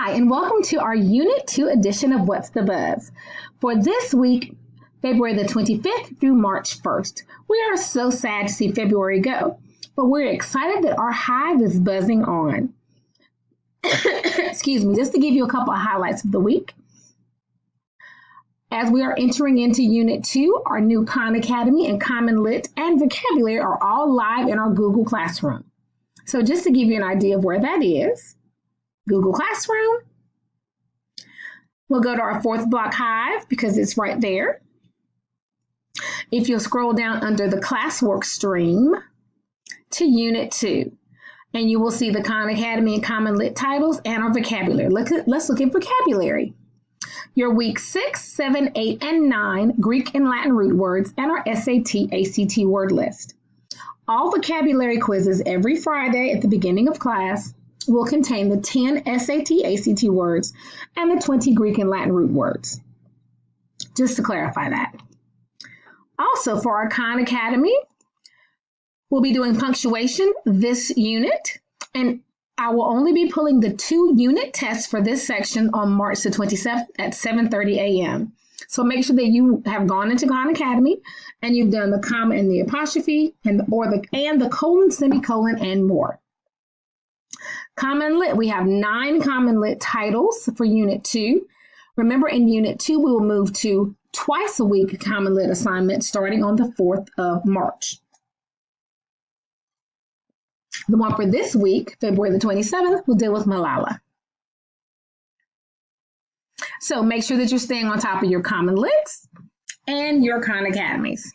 Hi, and welcome to our Unit 2 edition of What's the Buzz? For this week, February the 25th through March 1st. We are so sad to see February go, but we're excited that our hive is buzzing on. Excuse me, just to give you a couple of highlights of the week. As we are entering into Unit 2, our new Khan Academy and Common Lit and Vocabulary are all live in our Google Classroom. So just to give you an idea of where that is, Google Classroom. We'll go to our fourth block hive because it's right there. If you'll scroll down under the classwork stream to Unit 2, and you will see the Khan Academy and Common Lit titles and our vocabulary. Let's look at vocabulary. Your week 6, 7, 8, and 9 Greek and Latin root words and our SAT, ACT word list. All vocabulary quizzes every Friday at the beginning of class will contain the 10 SAT, ACT words and the 20 Greek and Latin root words. Just to clarify that. Also, for our Khan Academy, we'll be doing punctuation this unit, and I will only be pulling the 2 unit tests for this section on March the 27th at 7:30 a.m. So make sure that you have gone into Khan Academy and you've done the comma and the apostrophe and the colon, semicolon, and more. Common Lit, we have 9 Common Lit titles for Unit 2. Remember, in Unit 2, we will move to twice a week Common Lit assignments starting on the 4th of March. The one for this week, February the 27th, will deal with Malala. So make sure that you're staying on top of your Common Lits and your Khan Academies.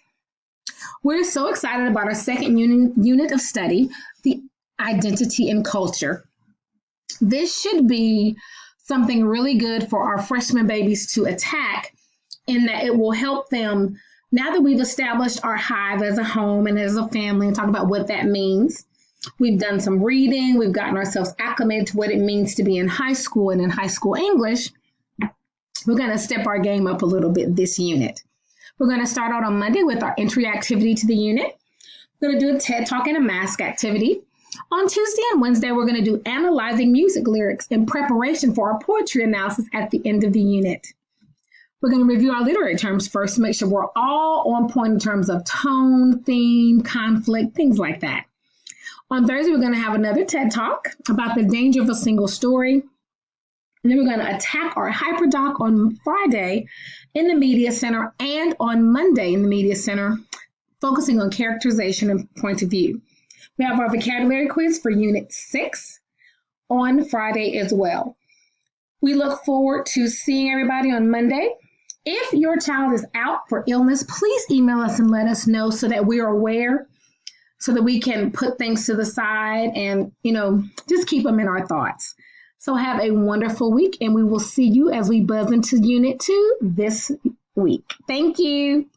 We're so excited about our second unit of study, the identity and culture. This should be something really good for our freshman babies to attack, in that it will help them, now that we've established our hive as a home and as a family, and talk about what that means. We've done some reading, we've gotten ourselves acclimated to what it means to be in high school and in high school English. We're going to step our game up a little bit this unit. We're going to start out on Monday with our entry activity to the unit. We're going to do a TED Talk and a mask activity. On Tuesday and Wednesday, we're going to do analyzing music lyrics in preparation for our poetry analysis at the end of the unit. We're going to review our literary terms first to make sure we're all on point in terms of tone, theme, conflict, things like that. On Thursday, we're going to have another TED Talk about the danger of a single story. And then we're going to attack our HyperDoc on Friday in the Media Center and on Monday in the Media Center, focusing on characterization and point of view. We have our vocabulary quiz for Unit 6 on Friday as well. We look forward to seeing everybody on Monday. If your child is out for illness, please email us and let us know so that we're aware, so that we can put things to the side and, just keep them in our thoughts. So have a wonderful week, and we will see you as we buzz into Unit 2 this week. Thank you.